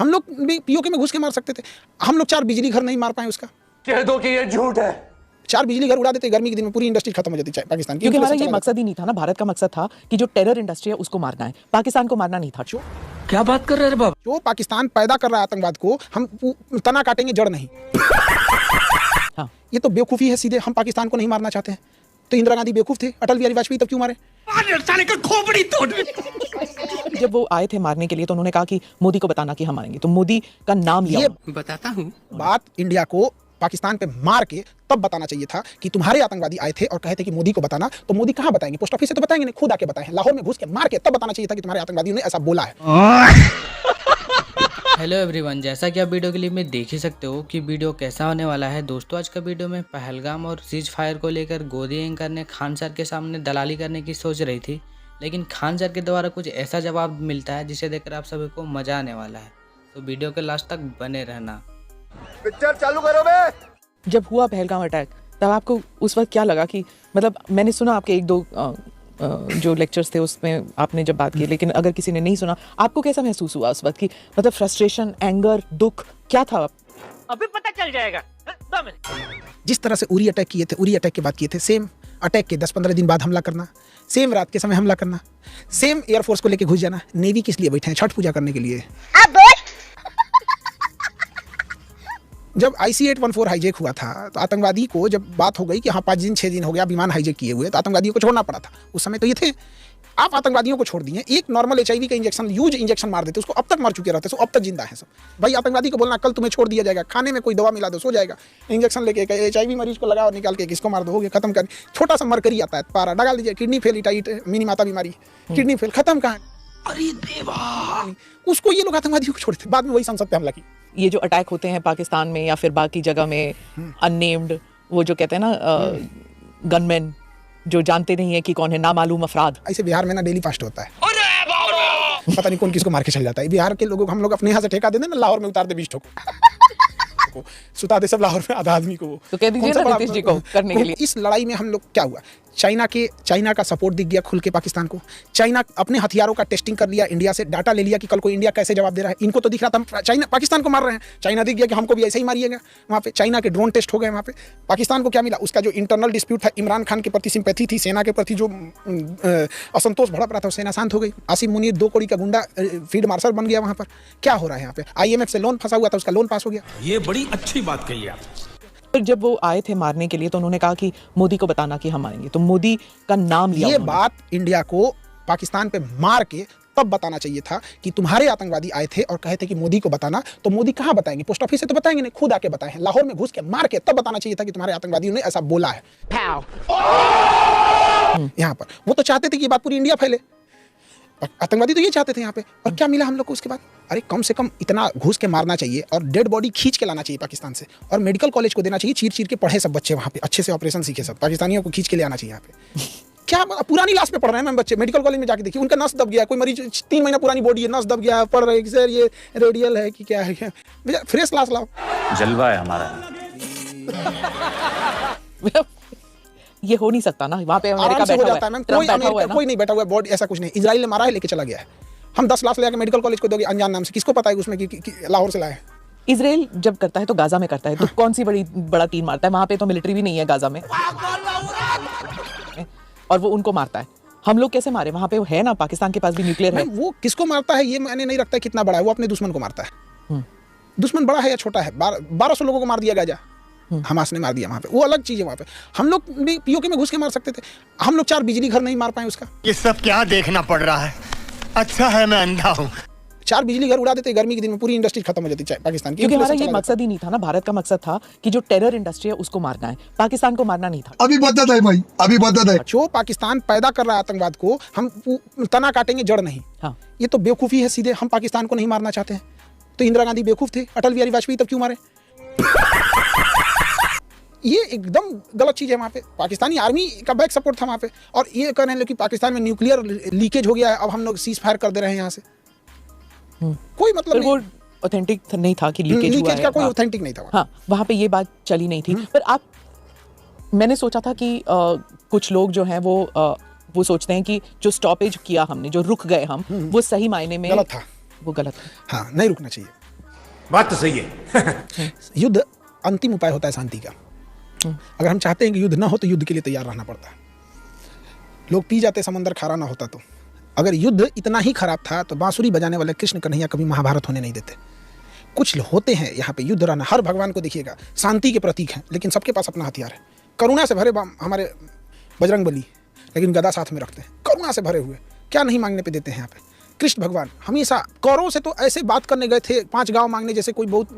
हम लोग भी पीओके में घुस के मार सकते थे। हम लोग 4 बिजली घर नहीं मार पाए उसका। कह दो कि ये झूठ है। 4 बिजली घर उड़ा देते, गर्मी के दिन में पूरी इंडस्ट्री खत्म हो जाती है पाकिस्तान की। क्योंकि हमारा ये मकसद ही नहीं था ना, भारत का मकसद था कि जो टेरर इंडस्ट्री है उसको मारना है, पाकिस्तान को मारना नहीं था। क्या बात कर रहे हैं बाबा? जो पाकिस्तान पैदा कर रहा है आतंकवाद को, हम तना काटेंगे, जड़ नहीं। हाँ। ये तो बेवकूफ़ी है सीधे। हम पाकिस्तान को नहीं मारना चाहते हैं तो इंदिरा गांधी बेवकूफ थे, अटल बिहारी वाजपेयी तब क्यों मारे? खोपड़ी तोड़। जब वो आए थे मारने के लिए तो उन्होंने कहा कि मोदी को बताना कि हम मारेंगे, तो मोदी का नाम लिया। ये बताता हूँ बात इंडिया को पाकिस्तान पे मार के तब बताना चाहिए था कि तुम्हारे आतंकवादी आए थे और कहे थे कि मोदी को बताना, तो मोदी कहाँ बताएंगे? पोस्ट ऑफिस से तो बताएंगे नहीं, खुद आके बताएं। लाहौर में घुस के मार के तब बताना चाहिए था कि तुम्हारे आतंकवादियों ने ऐसा बोला है। हेलो एवरीवन, जैसा कि आप वीडियो क्लिप में देख ही सकते हो कि वीडियो कैसा होने वाला है। दोस्तों आज का वीडियो में पहलगाम और सीज फायर को लेकर गोदी एंकर ने खान सर के सामने दलाली करने की सोच रही थी, लेकिन खान सर के द्वारा कुछ ऐसा जवाब मिलता है जिसे देखकर आप सभी को मजा आने वाला है। तो वीडियो के लास्ट तक बने रहना। पिक्चर चालू करो बे। जब हुआ पहलगाम अटैक तब आपको उस वक्त क्या लगा कि मतलब मैंने सुना आपके 1-2 जो लेक्चर्स थे उसमें आपने जब बात की, लेकिन अगर किसी ने नहीं सुना, आपको कैसा महसूस हुआ उस वक्त की मतलब फ्रस्ट्रेशन, एंगर, दुख क्या था? अभी पता चल जाएगा। जिस तरह से उरी अटैक किए थे, उरी अटैक के बाद किए थे, सेम अटैक के 10-15 दिन बाद हमला करना, सेम रात के समय हमला करना, सेम एयरफोर्स को लेके घुस जाना। नेवी किस लिए बैठे हैं? छठ पूजा करने के लिए। जब IC-814 हाईजैक हुआ था तो आतंकवादी को जब बात हो गई कि हाँ 5 दिन 6 दिन हो गया विमान हाईजैक किए हुए, तो आतंकवादियों को छोड़ना पड़ा था। उस समय तो ये थे, आप आतंकवादियों को छोड़ दिए। एक नॉर्मल HIV का इंजेक्शन, यूज इंजेक्शन मार देते, उसको अब तक मर चुके रहते, सो अब तक जिंदा है सब। भाई आतंकवादी को बोलना कल तुम्हें छोड़ दिया जाएगा, खाने में कोई दवा मिला दो सो जाएगा, इंजेक्शन लेके HIV मरीज को लगाओ, निकाल के किसको मार दो, हो गया खत्म कर। छोटा सा मरकरी आता है, पारा डाल दीजिए, किडनी फेल, इटाइट मिनी माता बीमारी, किडनी फेल, खत्म कहानी। अरे देवा, उसको ये लोग आतंकवादियों को छोड़ते, बाद में वही संसद पे हमला की। ये जो अटैक होते हैं पाकिस्तान में या फिर बाकी जगह में, अननेम्ड, वो जो कहते हैं ना गनमैन, जो जानते नहीं है कि कौन है, नामालूम अफराद। ऐसे बिहार में ना डेली फास्ट होता है, पता नहीं कौन किसको मार के चल जाता है। बिहार के लोगों को हम लोग अपने यहाँ से ठेका दे दें ना, लाहौर में उतार दे 20 को, सुता दे सब लाहौर में आधा आदमी को। तो कह दीजिए ना नीतीश जी को करने के लिए। इस लड़ाई में हम लोग क्या हुआ, चाइना का सपोर्ट दिख गया खुल के पाकिस्तान को। चाइना अपने हथियारों का टेस्टिंग कर लिया, इंडिया से डाटा ले लिया कि कल को इंडिया कैसे जवाब दे रहा है। इनको तो दिख रहा था चाइना पाकिस्तान को मार रहे हैं, चाइना दिख गया कि हमको भी ऐसे ही मारिएगा। वहाँ पे चाइना के ड्रोन टेस्ट हो गए। वहाँ पे पाकिस्तान को क्या मिला? उसका जो इंटरनल डिस्प्यूट था, इमरान खान के प्रति सिंपैथी थी, सेना के प्रति जो असंतोष भड़क रहा था, सेना शांत हो गई। आसिम मुनीर 2 कौड़ी का गुंडा फील्ड मार्शल बन गया। वहाँ पर क्या हो रहा है? यहाँ पे IMF से लोन फंसा हुआ था, उसका लोन पास हो गया। ये बड़ी अच्छी बात कही आप। फिर जब वो आए थे मारने के लिए तो उन्होंने कहा कि मोदी को बताना कि हम मारेंगे, तो मोदी का नाम लिया। ये बात इंडिया को पाकिस्तान पे मार के तब बताना चाहिए था कि तुम्हारे आतंकवादी आए थे और कहे थे कि मोदी को बताना, तो मोदी कहाँ बताएंगे? पोस्ट ऑफिस से तो बताएंगे नहीं, खुद आके बताएं। लाहौर में घुस के मार के तब बताना चाहिए था कि तुम्हारे आतंकवादियों ने ऐसा बोला है। यहाँ पर वो तो चाहते थे कि ये बात पूरी इंडिया फैले, आतंकवादी तो ये चाहते थे यहाँ पे। और क्या मिला हम लोग को उसके बाद? अरे कम से कम इतना घुस के मारना चाहिए और डेड बॉडी खींच के लाना चाहिए पाकिस्तान से, और मेडिकल कॉलेज को देना चाहिए, चीर चीर के पढ़े सब बच्चे वहाँ पे, अच्छे से ऑपरेशन सीखे सब, पाकिस्तानियों को खींच के ले आना चाहिए यहाँ पे। क्या पुरानी लाश पे पढ़ रहे हैं मैम बच्चे, मेडिकल कॉलेज में जाके देखिए, उनका नस दब गया, कोई मरीज 3 महीना पुरानी बॉडी है, नस दब गया, पढ़ रहे सर ये रेडियल है कि क्या है, भैया फ्रेश लाश लाओ। जलवा है हमारा। ये हो नहीं सकता ना, वहाँ पे आराम से हो जाता है मैम, कोई नहीं बैठा हुआ है, बॉडी ऐसा कुछ नहीं। इजराइल ने मारा है, लेके चला गया है। हम 10 लाख ले आके मेडिकल कॉलेज को दोगे अनजान नाम से, किसको पता है उसमें कि लाहौर से लाए हैं? इजराइल जब करता है तो गाजा में करता है, तो कौन सी बड़ा तीर मारता है? वहाँ पे तो मिलिट्री भी नहीं है गाजा में, और वो उनको मारता है। हम लोग कैसे मारे? वहाँ पे है ना, पाकिस्तान के पास भी न्यूक्लियर है। वो किसको मारता है ये मैंने नहीं रखता है कितना बड़ा है, वो अपने दुश्मन को मारता है। दुश्मन बड़ा है या छोटा है? 1200 लोगों को मार दिया गाजा, हमास ने मार दिया वहाँ पे, वो अलग चीज है। वहाँ पे हम लोग भी पीओके में घुस के मार सकते थे। हम लोग 4 बिजली घर नहीं मार पाए उसका। ये सब क्या देखना पड़ रहा है? अच्छा है मैं अंधा हूँ। 4 बिजली घर उड़ा देते, गर्मी के दिन में पूरी इंडस्ट्री खत्म हो जाती है पाकिस्तान की। क्योंकि हमारा ये मकसद ही नहीं था ना, भारत का मकसद था कि जो टेरर इंडस्ट्री है उसको मारना है, पाकिस्तान को मारना नहीं था। अभी बदत है भाई, अभी बदत है। जो पाकिस्तान पैदा कर रहा है आतंकवाद को, हम तना काटेंगे, जड़ नहीं। हाँ। ये तो बेवकूफ़ी है सीधे। हम पाकिस्तान को नहीं मारना चाहते हैं तो इंदिरा गांधी बेवकूफ थे, अटल बिहारी वाजपेयी तब क्यों मारे? ये एकदम गलत चीज़ है। वहाँ पे पाकिस्तानी आर्मी का बैक सपोर्ट था वहाँ पे, और ये कह रहे हैं कि पाकिस्तान में न्यूक्लियर लीकेज हो गया है, अब हम लोग सीज फायर कर दे रहे हैं यहाँ से। कोई मतलब नहीं। वो ऑथेंटिक नहीं था कि लीकेज का कोई ऑथेंटिक नहीं था। हाँ, वहाँ पे ये बात चली नहीं थी। पर मैंने सोचा था कि कुछ लोग जो हैं वो सोचते हैं कि जो स्टॉपेज किया हमने, जो रुक गए हम, वो सही मायने में गलत था। वो गलत था। हाँ, नहीं रुकना चाहिए। बात तो सही है। युद्ध अंतिम उपाय होता है शांति का। अगर हम चाहते हैं कि युद्ध ना हो तो युद्ध के लिए तैयार रहना पड़ता है। लोग पी जाते समंदर खारा ना होता तो। अगर युद्ध इतना ही खराब था तो बांसुरी बजाने वाले कृष्ण कन्हैया कभी महाभारत होने नहीं देते। कुछ होते हैं यहाँ पे युद्ध रहना, हर भगवान को देखिएगा शांति के प्रतीक हैं, लेकिन सबके पास अपना हथियार है। करुणा से भरे हमारे बजरंग बली, लेकिन गदा साथ में रखते हैं, करुणा से भरे हुए, क्या नहीं मांगने पे देते हैं यहाँ पे। कृष्ण भगवान हमेशा कौरवों से तो ऐसे बात करने गए थे 5 गांव मांगने, जैसे कोई बहुत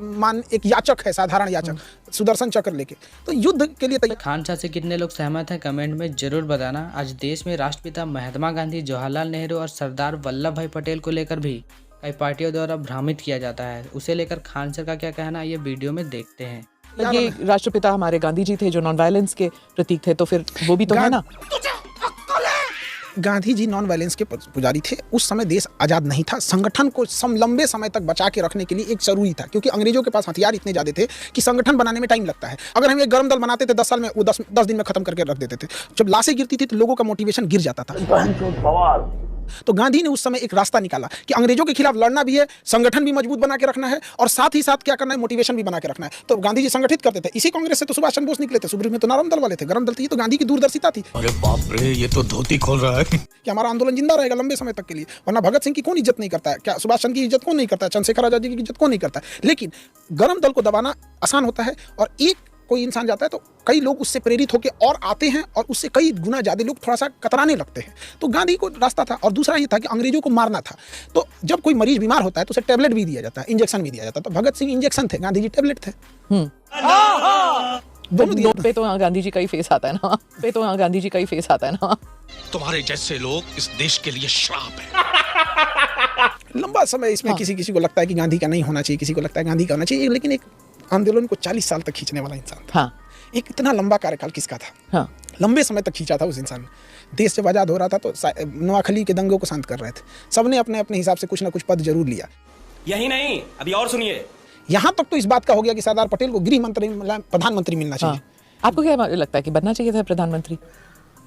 एक याचक है, साधारण याचक, सुदर्शन चक्र लेके। तो युद्ध के लिए तैयार। खान सर से कितने लोग सहमत हैं कमेंट में जरूर बताना। आज देश में राष्ट्रपिता महात्मा गांधी, जवाहरलाल नेहरू और सरदार वल्लभ भाई पटेल को लेकर भी कई पार्टियों द्वारा भ्रमित किया जाता है। उसे लेकर खान सर का क्या कहना है, ये वीडियो में देखते हैं। ये राष्ट्रपिता हमारे गांधी जी थे जो नॉन वायलेंस के प्रतीक थे, तो फिर वो भी तो है ना। गांधी जी नॉन वायलेंस के पुजारी थे। उस समय देश आज़ाद नहीं था। संगठन को लंबे समय तक बचा के रखने के लिए एक जरूरी था, क्योंकि अंग्रेजों के पास हथियार इतने ज़्यादा थे कि संगठन बनाने में टाइम लगता है। अगर हम एक गर्म दल बनाते थे 10 साल में, वो 10 दिन में खत्म करके रख देते थे। जब लाशें गिरती थी तो लोगों का मोटिवेशन गिर जाता था। तो गांधी ने उस समय एक रास्ता निकाला कि अंग्रेजों के खिलाफ लड़ना भी है, संगठन भी मजबूत बना के रखना है, और साथ ही साथ क्या करना है, मोटिवेशन भी बना के रखना है। तो गांधी जी संगठित करते थे। इसी कांग्रेस से तो सुभाष चंद्र बोस निकले थे। सुब्रह में तो नरम दल वाले थे, गरम दल थे। ये तो गांधी की दूरदर्शिता थी। अरे बाप रे, ये तो धोती खोल रहा है कि हमारा आंदोलन जिंदा रहेगा लंबे समय तक के लिए। वरना भगत सिंह की कौन इज्जत नहीं करता है? क्या सुभाष चंद्र की इज्जत कौन नहीं करता है? चंद्रशेखर आजाद जी की इज्जत कौन नहीं करता है? लेकिन गरम दल को दबाना आसान होता है, और एक कोई इंसान जाता है तो कई लोग उससे प्रेरित होकर और आते हैं, और उससे कई गुना ज्यादा लोग थोड़ा सा कतराने लगते हैं। तो गांधी को रास्ता था। और दूसरा ये था कि अंग्रेजों को मारना था। तो जब कोई मरीज बीमार होता है तो उसे टैबलेट भी दिया जाता है, इंजेक्शन भी दिया जाता है। तो भगत सिंह इंजेक्शन थे, गांधी जी टैबलेट थे। दोनों दिए। पे तो गांधी जी का ही फेस आता है ना। पे तो गांधी जी का ही फेस आता है ना। तुम्हारे जैसे लोग इस देश के लिए श्राप है। लंबा समय इसमें किसी को लगता है कि गांधी का नहीं होना चाहिए, किसी को लगता है गांधी का होना चाहिए, लेकिन एक आंदोलन को 40 साल तक खींचने वाला इंसान था। एक इतना लंबा कार्यकाल किसका था? लंबे समय तक खींचा था उस इंसान ने। देश जब आजाद हो रहा था तो नोआखली के दंगों को शांत कर रहे थे। सबने अपने अपने हिसाब से कुछ ना कुछ पद जरूर लिया। यही नहीं, अभी और सुनिए। यहाँ तक तो इस बात का हो गया कि सरदार पटेल को गृह मंत्री, प्रधानमंत्री मिलना चाहिए। आपको क्या लगता है कि बनना चाहिए था प्रधानमंत्री?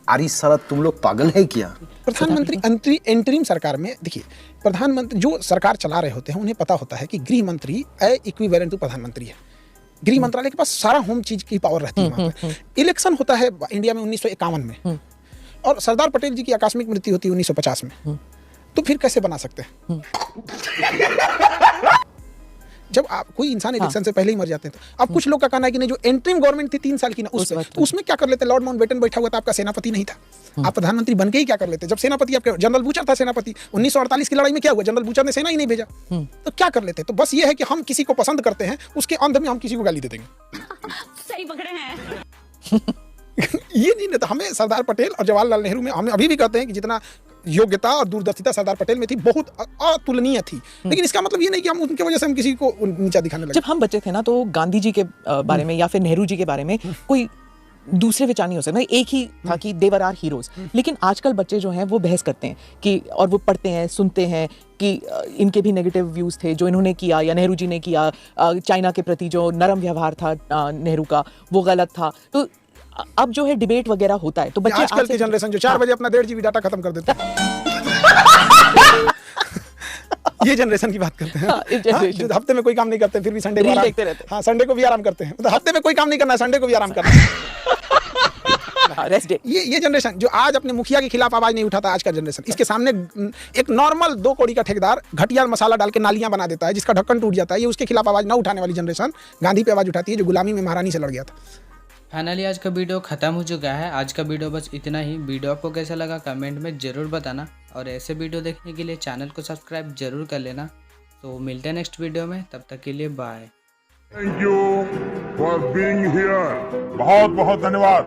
अरे साला तुम लोग पागल है क्या? प्रधानमंत्री इंटरिम सरकार में देखिए, प्रधानमंत्री जो सरकार चला रहे होते हैं उन्हें पता होता है कि गृह मंत्री इक्विवेलेंट टू प्रधानमंत्री है। गृह मंत्रालय के पास सारा होम चीज की पावर रहती है वहाँ पे। इलेक्शन होता है इंडिया में 1951 में, और सरदार पटेल जी की आकस्मिक मृत्यु होती है 1950 में। तो फिर कैसे बना सकते हैं? जब आप कोई इंसान इलेक्शन से पहले ही मर जाते हैं। तो अब कुछ लोग का कहना है कि नहीं, जो एंट्रीम गवर्नमेंट थी 3 साल की ना, उसमें क्या कर लेते? लॉर्ड माउंटबेटन बैठा हुआ था, आपका सेनापति नहीं था। आप प्रधानमंत्री बन के ही क्या कर लेते? जब सेनापति आपके जनरल बूचर था सेनापति, 1948 की लड़ाई में क्या हुआ? जनरल बूचर ने सेना ही नहीं भेजा, तो क्या कर लेते? तो बस ये है कि हम किसी को पसंद करते हैं, उसके अंत में हम किसी को गाली दे देंगे। सही पकड़े हैं। ये नहीं तो हमें सरदार पटेल और जवाहरलाल नेहरू में, हम अभी भी कहते हैं कि जितना योग्यता और दूरदर्शिता सरदार पटेल में थी, बहुत अतुलनीय थी। लेकिन इसका मतलब ये नहीं कि हम उनके वजह से हम किसी को नीचा दिखाने लगे। जब हम बच्चे थे ना, तो गांधी जी के बारे में या फिर नेहरू जी के बारे में कोई दूसरे विचार नहीं हो सकता। एक ही था कि देवर आर हीरोज। लेकिन आजकल बच्चे जो हैं वो बहस करते हैं कि, और वो पढ़ते हैं, सुनते हैं कि इनके भी नेगेटिव व्यूज थे जो इन्होंने किया या नेहरू जी ने किया। चाइना के प्रति जो नरम व्यवहार था नेहरू का, वो गलत था। तो अब जो है डिबेट वगैरह होता है, तो बच्चे आजकल की जनरेशन जो 4 बजे अपना 1.5 GB डाटा खत्म कर देते हैं। ये जनरेशन की बात करते हैं। जो हफ्ते में कोई काम नहीं करते फिर भी संडे को आराम देखते रहते हैं। हाँ, संडे को भी आराम करते हैं। मतलब हफ्ते में कोई काम नहीं करना है, संडे को भी आराम करना है। Rest day. ये जनरेशन जो आज अपने मुखिया के खिलाफ आवाज नहीं उठाता, आज का जनरेशन, इसके सामने एक नॉर्मल 2 कौड़ी का ठेकेदार घटिया मसाला डाल के नालियां बना देता है जिसका ढक्कन टूट जाता है, ये उसके खिलाफ आवाज ना उठाने वाली जनरेशन गांधी पे आवाज उठाती है, जो गुलामी में महारानी से लड़ गया था। फाइनली आज का वीडियो खत्म हो चुका है। आज का वीडियो बस इतना ही। वीडियो आपको कैसा लगा कमेंट में ज़रूर बताना, और ऐसे वीडियो देखने के लिए चैनल को सब्सक्राइब जरूर कर लेना। तो मिलते हैं नेक्स्ट वीडियो में, तब तक के लिए bye. Thank you for being here. बहुत बहुत धन्यवाद।